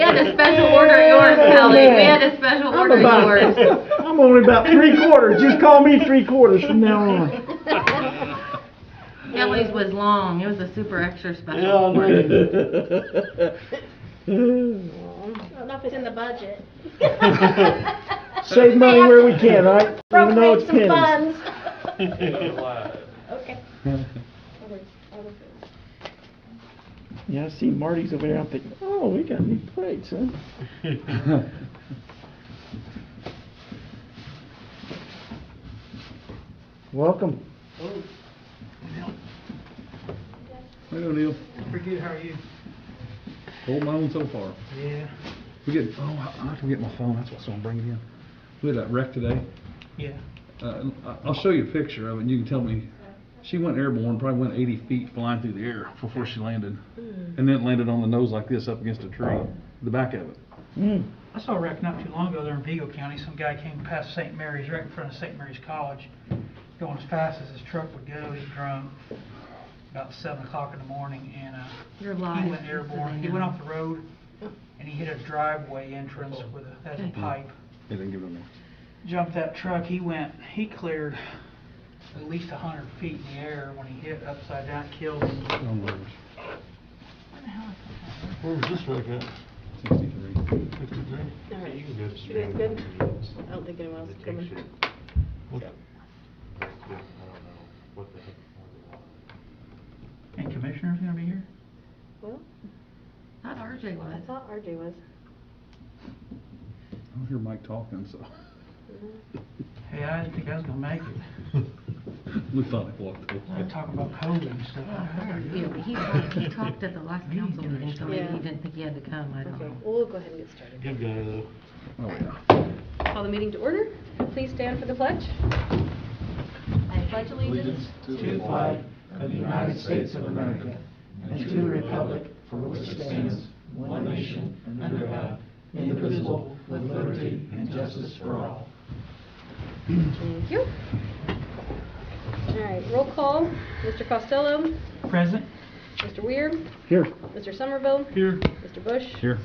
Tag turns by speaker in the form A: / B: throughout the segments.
A: had to special order yours, Kelly. We had to special order yours.
B: I'm only about 3/4. Just call me 3/4 from now on.
A: Kelly's was long. It was a super extra special
C: Yeah, I
A: order.
D: I don't know if it's in the budget.
B: Save money where we can, right? Even though it's
D: Appropriate some
B: pennies.
D: funds. Okay.
B: Yeah, I see Marty's over there. I'm thinking, oh, we got new plates, huh? Welcome.
E: Hey O'Neil.
F: Pretty good, how are you?
E: Hold my own so far.
F: Yeah.
E: I have to get my phone, that's what's gonna bring it in. We had that wreck today.
F: Yeah.
E: I'll show you a picture of it and you can tell me. She went airborne, probably went 80 feet flying through the air before she landed. And then landed on the nose like this up against a tree, the back of it.
F: I saw a wreck not too long ago there in Vigo County. Some guy came past St. Mary's, right in front of St. Mary's College, going as fast as his truck would go. He's drunk, about 7 o'clock in the morning, and
A: You're live.
F: he went airborne. He went off the road, and he hit a driveway entrance with as a pipe.
E: They didn't give him one.
F: Jumped that truck. He cleared at least 100 feet in the air. When he hit upside down, killed him.
C: Where was this wreck at?
E: 63.
C: 53?
D: All right.
G: You can go to
D: You guys good? I don't think anyone else is coming.
C: What?
G: I don't know what the heck.
F: And Commissioner's gonna be here?
D: Well,
A: Not RJ was.
D: I thought RJ was.
E: I don't hear Mike talking, so.
F: Hey, I didn't think I was gonna make it.
E: We thought it walked over.
F: They're talking about COVID and stuff.
A: He talked at the last council meeting, so maybe he didn't think he had to come. I don't
D: Okay,
A: know.
D: well, we'll go ahead and get started.
C: Good guy though.
E: Oh, yeah.
D: Call the meeting to order. Please stand for the pledge. I pledge allegiance
B: To the flag of the United States of America and to the republic for which it stands, one nation, under God, indivisible, with liberty and justice for all.
D: Thank you. All right, roll call. Mr. Costello,
F: Present?
D: Mr. Weir,
B: Here.
D: Mr. Somerville,
F: Here.
D: Mr. Bush,
E: Here.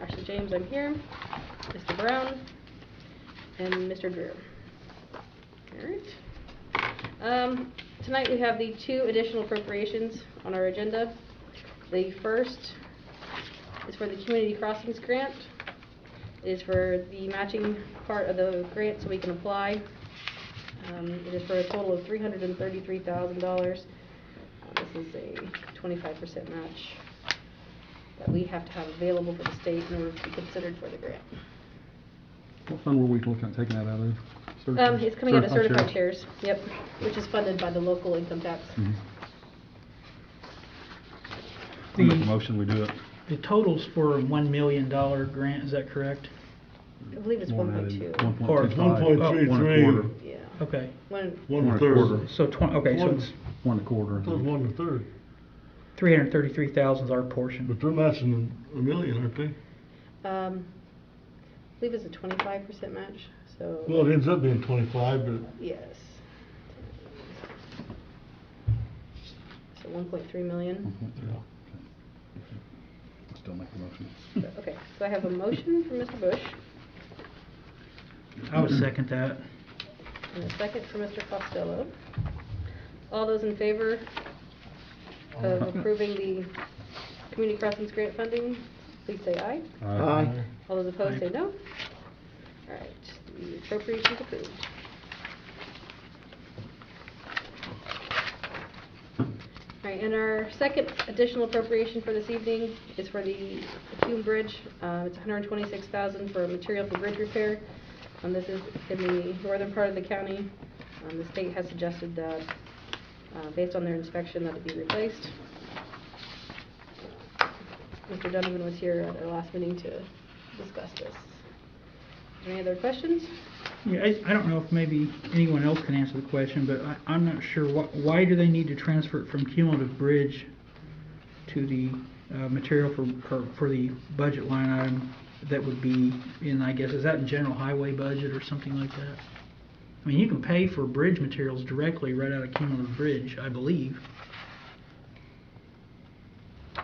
D: Ashley James, I'm here, Mr. Brown, and Mr. Drew. All right. Tonight we have the 2 additional appropriations on our agenda. The first is for the Community Crossings Grant. It is for the matching part of the grant so we can apply. It is for a total of $333,000. This is a 25% match that we have to have available for the state in order to be considered for the grant.
E: What fund were we looking at taking that out of?
D: It's coming out of certified
E: shares.
D: shares, yep, which is funded by the local income tax.
E: I'll make a motion, we do it.
F: The total's for a $1 million grant, is that correct?
D: I believe it's 1.2.
E: 1.25.
C: 1.33.
D: Yeah.
F: Okay.
D: One,
C: 1/3.
F: So okay, so it's
E: 1.25.
C: That was 1/3.
F: 333,000 is our portion.
C: But they're matching a million, aren't they?
D: I believe it's a 25% match, so.
C: Well, it ends up being 25, but
D: Yes. So 1.3 million.
C: yeah.
E: Still make the motion.
D: Okay, so I have a motion from Mr. Bush
F: I would second that.
D: and a second from Mr. Costello. All those in favor of approving the Community Crossings Grant funding, please say aye.
B: Aye.
D: All those opposed say no. All right, the appropriation's approved. All right, and our second additional appropriation for this evening is for the Hume Bridge. It's $126,000 for material for bridge repair. This is in the northern part of the county. The state has suggested that, based on their inspection, that it be replaced. Mr. Donovan was here at our last meeting to discuss this. Any other questions?
F: Yeah, I don't know if maybe anyone else can answer the question, but I'm not sure why do they need to transfer it from cumulative bridge to the material for the budget line item that would be in, I guess, is that in general highway budget or something like that? I mean, you can pay for bridge materials directly right out of cumulative bridge, I believe.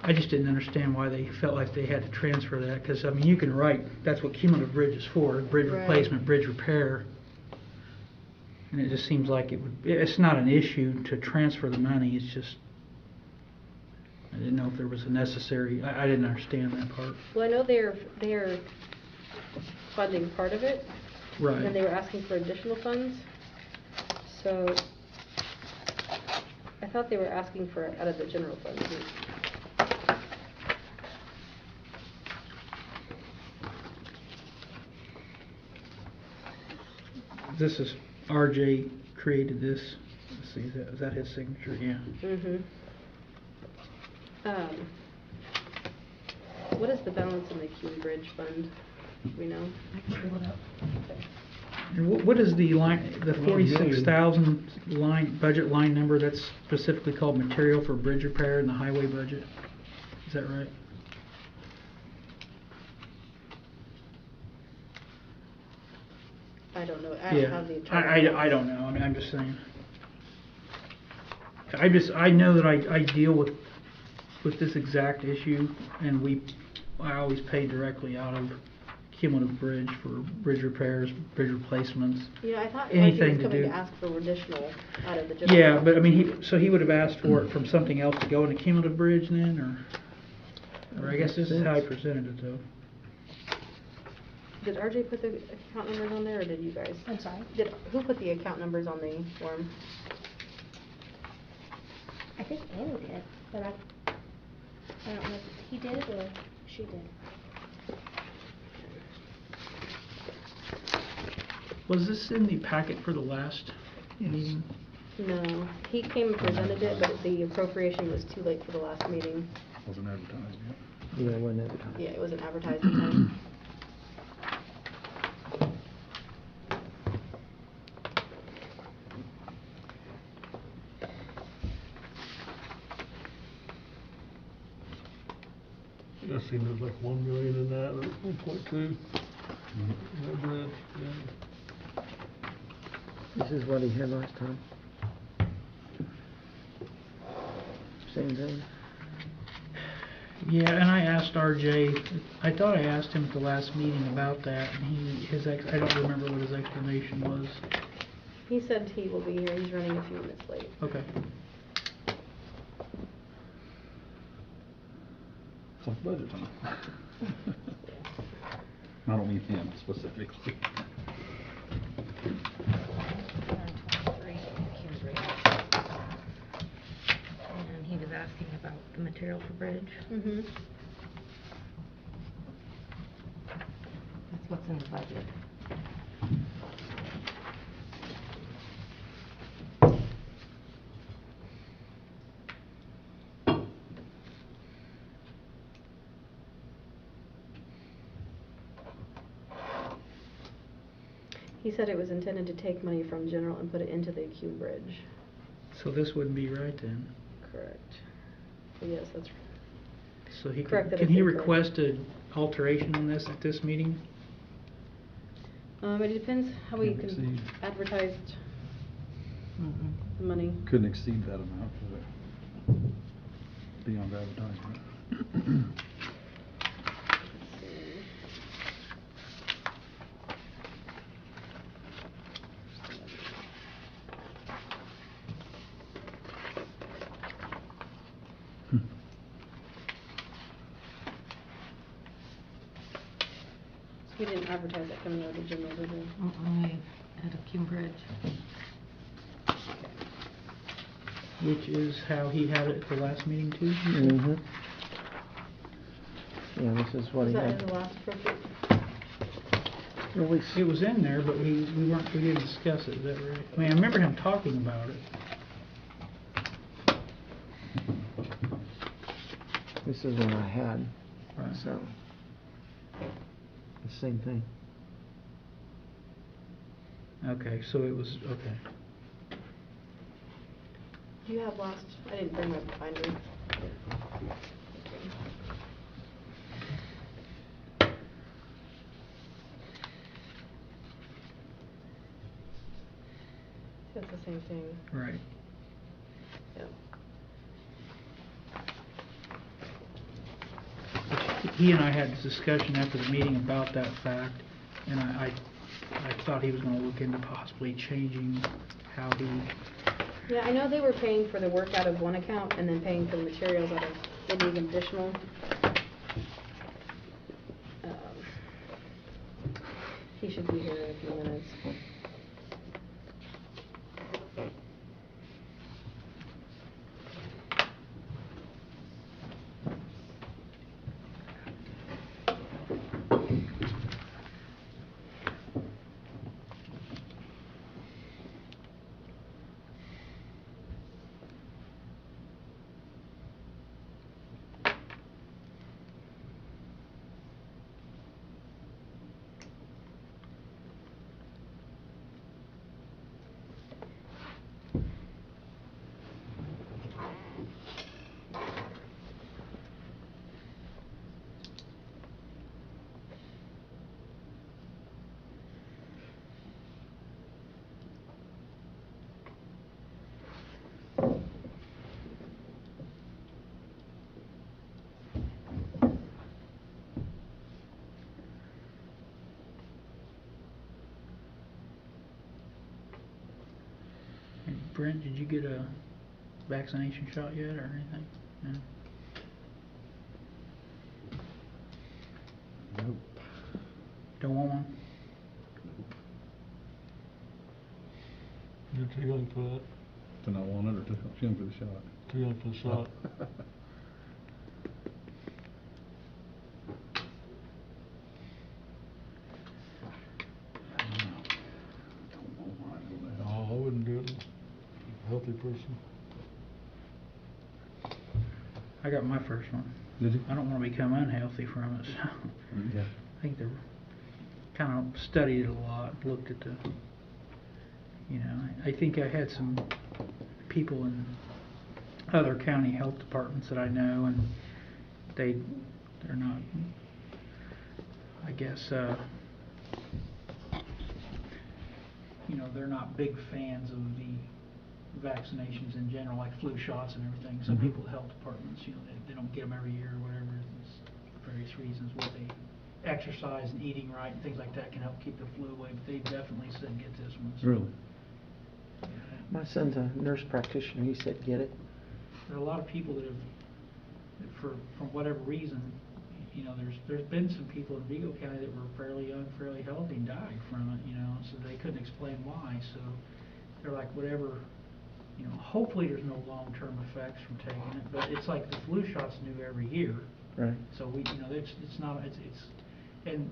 F: I just didn't understand why they felt like they had to transfer that, because, I mean, you can write, that's what cumulative bridge is for, bridge
D: Right.
F: replacement, bridge repair. And it just seems like it's not an issue to transfer the money, it's just, I didn't know if there was a necessary, I didn't understand that part.
D: Well, I know they're funding part of it.
F: Right.
D: And they were asking for additional funds. So I thought they were asking for it out of the general fund too.
F: This is, RJ created this, let's see, is that his signature? Yeah.
D: Mm-hmm. What is the balance in the Cume Bridge Fund? Do we know?
A: I can pull it up.
D: Okay.
F: And what is the line, the
C: 1,000,000.
F: 46,000 line, budget line number that's specifically called material for bridge repair in the highway budget? Is that right?
D: I don't know. I don't have the
F: Yeah, I don't know, I mean, I'm just saying. I know that I deal with this exact issue, and I always pay directly out of cumulative bridge for bridge repairs, bridge replacements.
D: Yeah, I thought
F: Anything
D: was
F: to
D: coming
F: do.
D: to ask for additional out of the general.
F: Yeah,
D: fund.
F: but I mean, so he would have asked for it from something else to go into cumulative bridge then, or I guess this is how he presented it though.
D: Did RJ put the account numbers on there, or did you guys?
H: I'm sorry?
D: Who put the account numbers on the form?
H: I think Annie did, but I don't know if he did or she did.
F: Was this in the packet for the last meeting?
D: No, he came and presented it, but the appropriation was too late for the last meeting.
E: Wasn't advertised yet.
B: Yeah, it wasn't advertised.
D: Yeah, it wasn't advertised in time.
C: I seen there's like 1 million in that, or 1.2. That bridge, yeah.
B: This is what he had last time. Same thing.
F: Yeah, and I asked RJ, I thought I asked him at the last meeting about that, and I don't remember what his explanation was.
D: He said he will be here. He's running a few minutes late.
F: Okay.
E: It's like budget time. I don't mean him specifically.
A: 123 Cume Bridge. And he was asking about the material for bridge.
D: Mm-hmm.
A: That's what's in the budget.
D: He said it was intended to take money from general and put it into the Cume Bridge.
F: So this wouldn't be right then.
D: Correct. So yes, that's right.
F: So he
D: Correct that
F: can
D: it's
F: he
D: incorrect.
F: request an alteration on this at this meeting?
D: It depends how we
E: Can't
D: can
E: exceed.
D: advertise the money.
E: Couldn't exceed that amount for it. Beyond advertisement.
D: We didn't advertise that coming out of the general, did we?
A: Only at a Cume Bridge.
F: Which is how he had it at the last meeting too? you said?
B: Mm-hmm. Yeah, this is what
D: Was
B: he
D: that in
B: had.
D: the last appropriate?
B: Well, we
F: It was in there, but we didn't discuss it, is that right? I mean, I remember him talking about it.
B: This is what I had,
F: Right.
B: so. The same thing.
F: Okay, so it was, okay.
D: Do you have last? I didn't bring my binder. That's the same thing.
F: Right.
D: Yep.
F: he and I had this discussion after the meeting about that fact, and I thought he was gonna look into possibly changing how he,
D: Yeah, I know they were paying for the work out of one account and then paying for the materials out of, they need an additional. He should be here in a few minutes.
F: Brent, did you get a vaccination shot yet or anything? No?
E: Nope.
F: Don't want one?
C: You're too young for that,
E: To not want it or to young for the shot?
C: too young for the shot. No, I wouldn't do it. Healthy person.
F: I got my first one.
E: Did you?
F: I don't wanna become unhealthy from it, so.
E: Yeah.
F: I think they're, kinda studied it a lot, looked at the, you know, I think I had some people in other county health departments that I know, and they're not, I guess, you know, they're not big fans of the vaccinations in general, like flu shots and everything. Some
E: Mhm.
F: people at health departments, you know, they don't get them every year or whatever, there's various reasons why they exercise and eating right and things like that can help keep the flu away, but they definitely said get this one. So,
E: Really?
B: My son's a nurse practitioner, he said, get it.
F: there are a lot of people that have, that from whatever reason, you know, there's been some people in Vigo County that were fairly young, fairly healthy and died from it, you know, so they couldn't explain why, so they're like, whatever, you know, hopefully there's no long-term effects from taking it, but it's like the flu shot's new every year.
B: Right.
F: So we, you know, it's not, and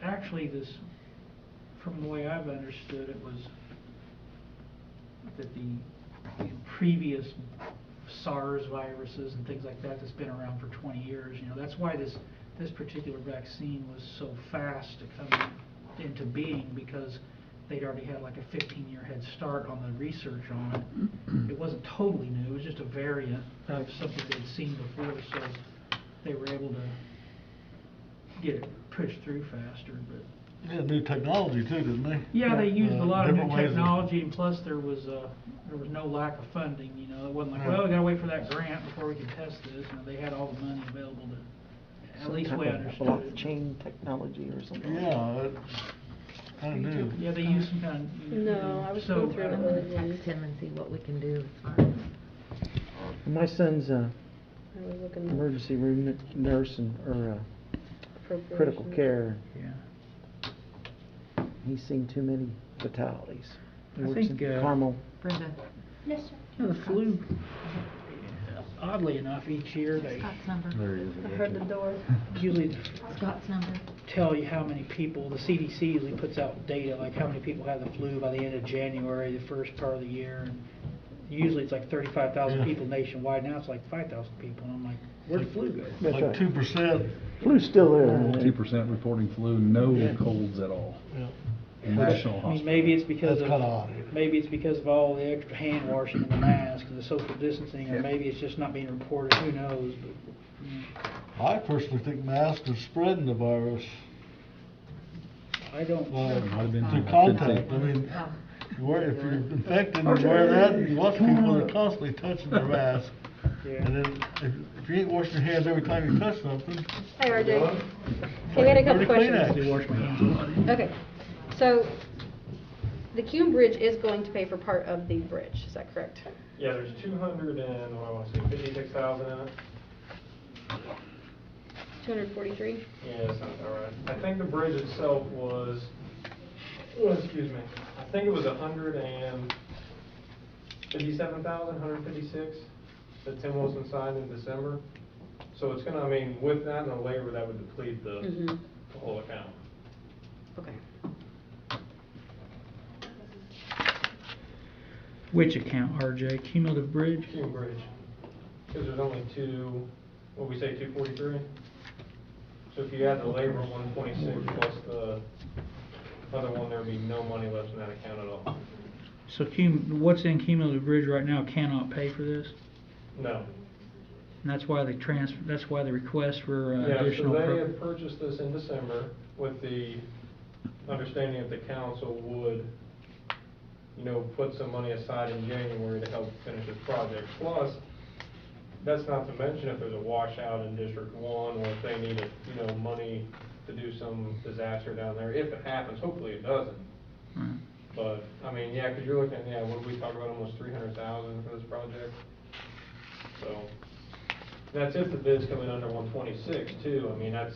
F: actually this, from the way I've understood it, was that the previous SARS viruses and things like that that's been around for 20 years, you know, that's why this particular vaccine was so fast to come into being, because they'd already had like a 15-year head start on the research on it. It wasn't totally new, it was just a variant of something they'd seen before, so they were able to get it pushed through faster, but.
C: Yeah, new technology too, didn't they?
F: Yeah, they used a lot of new
C: different ways
F: technology, and plus there was no lack of funding, you know, it wasn't like, well, we gotta wait for that grant before we can test this, you know, they had all the money available to, at
B: Some
F: least the
B: type
F: way I
B: of
F: understood it.
B: blockchain technology or something.
C: Yeah, I knew.
F: Yeah, they used some kind of.
D: No, I was
F: so,
D: going through
A: I'm
D: it.
A: gonna text him and see what we can do as far as.
B: My son's a
D: I was looking.
B: emergency room nurse or critical
D: Appropriations.
B: care.
F: Yeah.
B: He's seen too many fatalities. He
F: I
B: works
F: think,
B: in Carmel.
A: Brenda,
H: Yes, sir.
F: You know, the flu, oddly enough, each year they
A: Scott's number.
E: There he is.
D: I heard the door.
F: usually
A: Scott's number.
F: tell you how many people, the CDC usually puts out data, like how many people have the flu by the end of January, the first part of the year, and usually it's like 35,000
C: Yeah.
F: people nationwide, now it's like 5,000 people, and I'm like, where'd the flu go?
B: That's
C: Like
B: right.
C: 2%.
B: Flu's still there.
E: 2% reporting flu, no
B: Yeah.
E: colds at all.
C: Yeah.
E: National
F: I
E: hospital.
F: mean, maybe it's because
C: That's
F: of,
C: kinda odd.
F: maybe it's because of all the extra hand washing and the mask and the social distancing, or
E: Yeah.
F: maybe it's just not being reported, who knows, but,
C: I personally think masks are spreading the virus.
F: I don't.
C: Well,
E: Might have been
C: through
E: 50.
C: contact, I mean, if you're infected and wear that, and you watch people that are constantly touching their mask. And then, if you ain't washing your hands every time you touch something.
D: Hi, RJ. Okay, we had a couple
C: Dirty
D: questions.
C: Kleenex.
F: Wash my hands a lot.
D: Okay, so the Cume Bridge is going to pay for part of the bridge, is that correct?
G: Yeah, there's 200 and, what I want to say, 56,000 in it.
D: 243?
G: Yeah, that sounds all right. I think the bridge itself was, oh, excuse me, I think it was 157,000, 156 that Tim Wilson signed in December. So it's gonna, I mean, with that and the labor, that would deplete the whole account.
D: Okay.
F: Which account, RJ? Cumulative bridge?
G: Cume Bridge. Because there's only two, what we say, 243? So if you add the labor 126 plus the other one, there'd be no money left in that account at all.
F: So what's in cumulative bridge right now cannot pay for this?
G: No.
F: And that's why that's why the request for
G: Yeah,
F: additional.
G: so they had purchased this in December with the understanding that the council would, you know, put some money aside in January to help finish this project. Plus, that's not to mention if there's a washout in District 1 or if they need, money to do some disaster down there. If it happens, hopefully it doesn't.
F: Right.
G: But, I mean, yeah, because you're looking at, what did we talk about, almost 300,000 for this project? So, that's if the bids come in under 126 too. I mean, that's,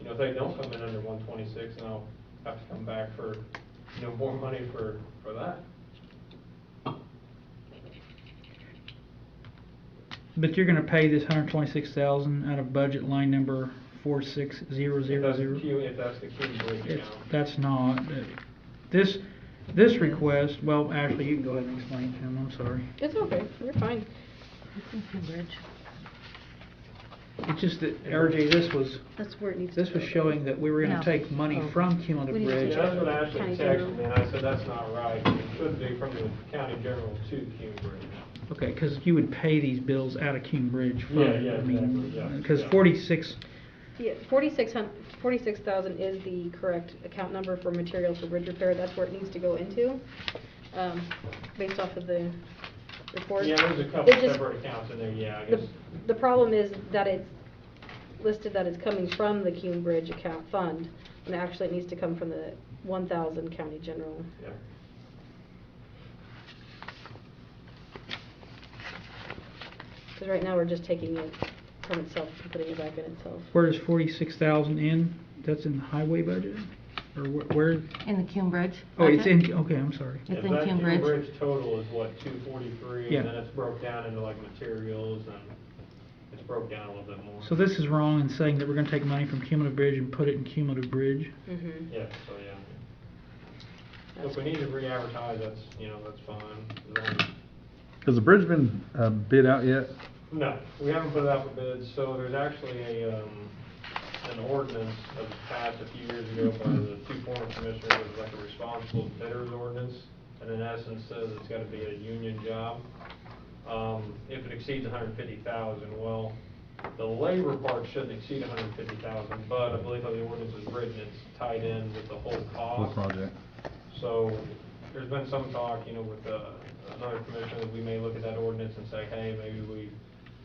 G: if they don't come in under 126, then I'll have to come back for, more money for that.
F: But you're gonna pay this 126,000 out of budget line number 46000.
G: If that's the Cume Bridge account.
F: That's not. This request, well, Ashley, you can go ahead and explain to him, I'm sorry.
D: It's okay, you're fine.
A: It's in Cume Bridge.
F: It's just that, RJ,
D: That's where it needs to
F: this was
D: go.
F: showing that we were gonna
A: No.
F: take money
D: Oh.
F: from
D: We
F: cumulative
D: need to
F: bridge.
G: Yeah, that's what Ashley
D: County
G: texted
D: General.
G: me, and I said, that's not right. It should be from the county general to Cume Bridge.
F: Okay, cause you would pay these bills out of Cume Bridge fund.
G: Yeah,
F: I mean,
G: exactly, yeah,
F: Cause
G: yeah.
D: 46,000 is the correct account number for materials for bridge repair. That's where it needs to go into, based off of the report.
G: Yeah, there's a couple
D: It just-
G: separate accounts in there, yeah, I
D: The,
G: guess.
D: the problem is that it's listed that it's coming from the Cume Bridge account fund, and actually it needs to come from the 1,000 county general.
G: Yeah.
D: Because right now we're just taking it from itself and putting it back in itself.
F: Where is 46,000 in? That's in the highway budget? Or where?
A: In the Cume Bridge.
F: Oh, it's
A: budget.
F: in, okay, I'm sorry.
A: It's
G: Yeah,
A: in
G: that
A: Cume
G: Cume
A: Bridge.
G: total is what, 243,
F: Yeah.
G: and then it's broke down into like materials, and it's broke down a little bit more.
F: So this is wrong in saying that we're gonna take money from cumulative bridge and put it in cumulative bridge?
D: Mm-hmm.
G: Yeah, so yeah. If we need to re-advertise, that's, that's fine. As long as-
E: Has the bridge been bid out yet?
G: No, we haven't put it out for bids, so there's actually an ordinance that was passed a few years ago by the two former commissioners. It was like a responsible bidders ordinance, and in essence says it's gotta be a union job. If it exceeds 150,000, well, the labor part shouldn't exceed 150,000, but I believe how the ordinance is written, it's tied in with the whole
E: Whole
G: cost.
E: project.
G: So, there's been some talk, with another commissioner, that we may look at that ordinance and say, hey, maybe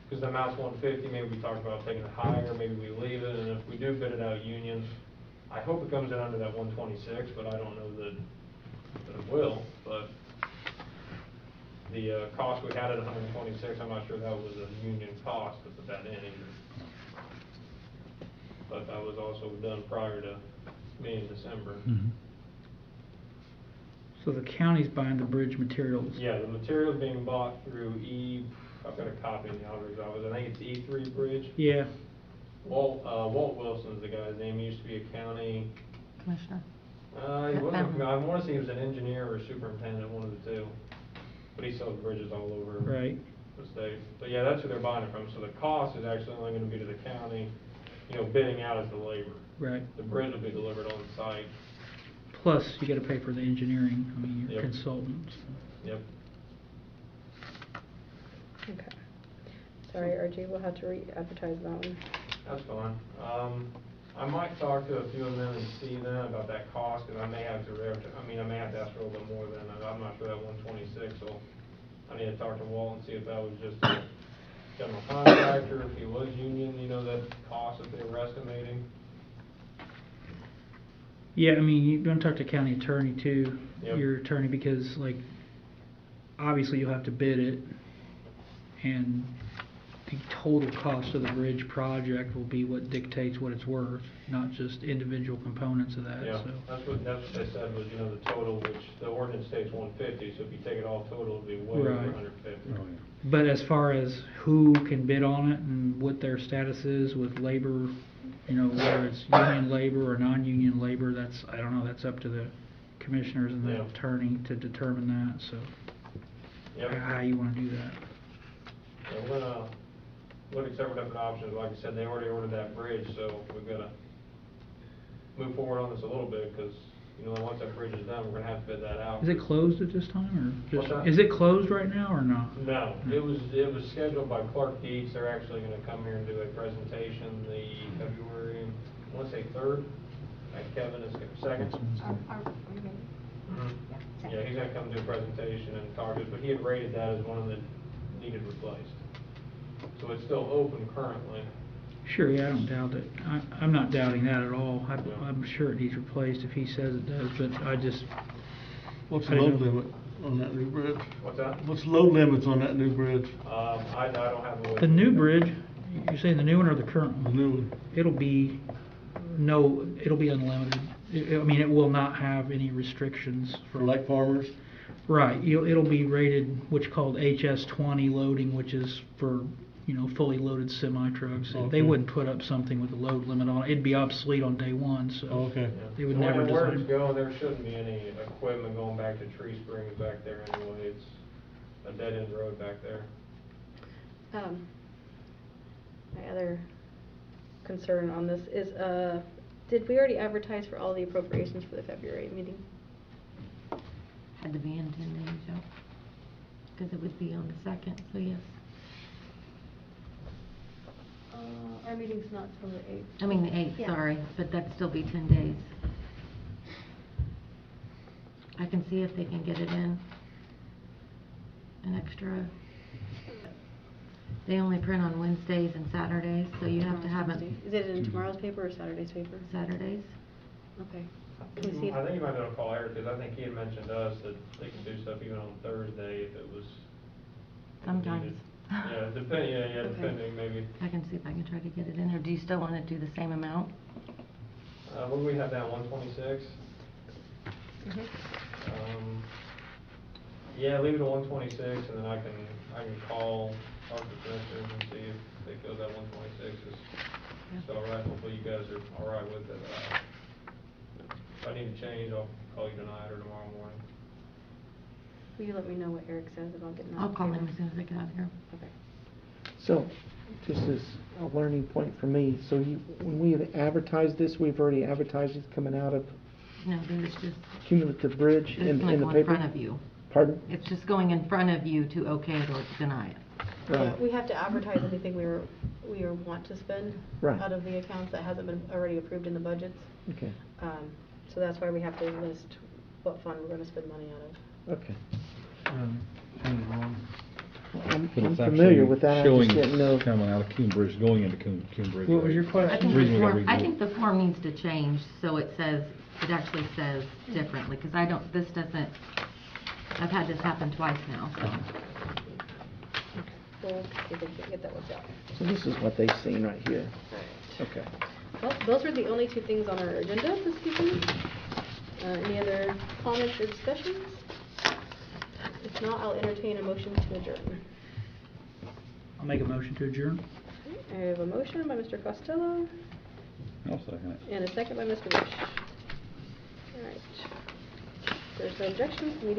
G: because the amount's 150, maybe we talk about taking it higher, maybe we leave it, and if we do bid it out union, I hope it comes in under that 126, but I don't know that it will, but the cost we had at 126, I'm not sure that was a union cost to put that in either. But that was also done prior to me in December.
E: Mhm.
F: So the county's buying the bridge materials?
G: Yeah, the material's being bought through I've got a copy in the auditor's office, I think it's E3 Bridge.
F: Yeah,
G: Walt Wilson's the guy's name, he used to be a county,
A: Commissioner.
G: he wasn't, I wanna say he was an engineer or superintendent, one of the two. But he sells bridges all over
F: right.
G: the state. But yeah, that's who they're buying it from, so the cost is actually only gonna be to the county, bidding out as the labor.
F: Right.
G: The bridge will be delivered on site.
F: Plus, you gotta pay for the engineering, I mean, your
G: Yep.
F: consultants.
G: Yep.
D: Okay. Sorry, RJ, we'll have to re-advertise that one.
G: That's fine. I might talk to a few of them and see then about that cost, because I may have to, I may have to ask for a little bit more than, I'm not sure that 126, so I need to talk to Walt and see if that was just general contractor, if he was union, you know, that cost that they were estimating?
F: Yeah, I mean, you're gonna talk to county attorney too,
G: Yep.
F: your attorney, because like, obviously you'll have to bid it, and the total cost of the bridge project will be what dictates what it's worth, not just individual components of that,
G: Yeah,
F: so.
G: that's what they said was, you know, the total, which the ordinance states 150, so if you take it all total, it'd be way over
F: Right.
G: 150.
E: Oh, yeah.
F: But as far as who can bid on it and what their status is with labor, you know, whether it's union labor or non-union labor, that's, I don't know, that's up to the commissioners and the
G: Yeah.
F: attorney to determine that, so.
G: Yep.
F: How you wanna do that.
G: Yeah, we're gonna look at several different options. Like I said, they already ordered that bridge, so we've gotta move forward on this a little bit, because, you know, once that bridge is done, we're gonna have to bid that out.
F: Is it closed at this time, or
G: What's
F: just,
G: that?
F: is it closed right now or not?
G: No, it was scheduled by Clark Dietz. They're actually gonna come here and do a presentation the February, I wanna say 3rd. Kevin is second. Yeah, he's gonna come and do a presentation and talk to us, but he had rated that as one of the needed replaced. So it's still open currently.
F: Sure, yeah, I don't doubt it. I'm not doubting that at all. I'm sure it needs replaced if he says it does, but I just.
C: What's
F: I
C: the
F: didn't
C: load
F: know.
C: limit on that new bridge?
G: What's that?
C: What's the load limits on that new bridge?
G: I don't have the.
F: The new bridge, you're saying the new one or the current
C: The
F: one?
C: new one?
F: It'll be unlimited. I mean, it will not have any restrictions
C: For Lake Farmers?
F: Right, it'll be rated, what's called HS-20 loading, which is for, you know, fully loaded semi-trucks. They
C: Okay.
F: wouldn't put up something with a load limit on it. It'd be obsolete on day one, so.
C: Okay.
F: They would
G: So
F: never
G: when where it's
F: design.
G: going, there shouldn't be any equipment going back to Tree Springs back there anyway. It's a dead-end road back there.
D: My other concern on this is, did we already advertise for all the appropriations for the February meeting?
A: Had to be in 10 days, yeah. Because it would be on the 2nd, so yes.
D: Our meeting's not till the 8th.
A: I mean the 8th,
H: Yeah.
A: sorry, but that'd still be 10 days. I can see if they can get it in. An extra. They only print on Wednesdays and Saturdays, so you have to have it
D: Is it in tomorrow's paper or Saturday's paper?
A: Saturdays.
D: Okay.
G: I
D: Can we see if-
G: think you might have to call Eric, because I think he had mentioned to us that they could do stuff even on Thursday if it was.
A: Sometimes.
G: needed. Yeah, depending,
D: Okay.
G: depending, maybe.
A: I can see if I can try to get it in, or do you still want to do the same amount?
G: What do we have down, 126?
D: Mhm.
G: Yeah, leave it at 126, and then I can call our commissioners and see if they feel that 126 is all right. Hopefully you guys are all right with it. If I need to change, I'll call you tonight or tomorrow morning.
D: Will you let me know what Eric says about getting that?
A: I'll call him as soon as I get out of here.
D: Okay.
B: So, just as a learning point for me, so when we have advertised this, we've already advertised it coming out of
A: No, there's just,
B: cumulative bridge
A: it's
B: in
A: going to
B: the
A: go
B: paper?
A: in front of you.
B: Pardon?
A: It's just going in front of you to okay it or deny it.
B: Right.
D: We have to advertise anything we want to spend
B: Right.
D: out of the accounts that hasn't been already approved in the budgets.
B: Okay,
D: So that's why we have to list what fund we're gonna spend money out of.
B: okay.
C: Hang on.
B: I'm
E: But it's
B: familiar
E: actually
B: with that, I
E: showing
B: just didn't know.
E: coming out of Coon Bridge, going into Coon Bridge.
F: What was your
A: I
F: question?
A: think
E: Reason
A: the
E: we gotta
A: form, I
E: redo it.
A: think the form needs to change, so it says, it actually says differently, because this doesn't, I've had this happen twice now, so.
D: We'll see if we can get that worked out.
B: So this is what they've seen right here.
D: Alright.
B: Okay.
D: Well, those are the only two things on our agenda this evening. Any other comments or discussions? If not, I'll entertain a motion to adjourn.
F: I'll make a motion to adjourn.
D: I have a motion by Mr. Costello
E: I'll second it.
D: and a second by Mr. Bush. All right. There's no objections, meeting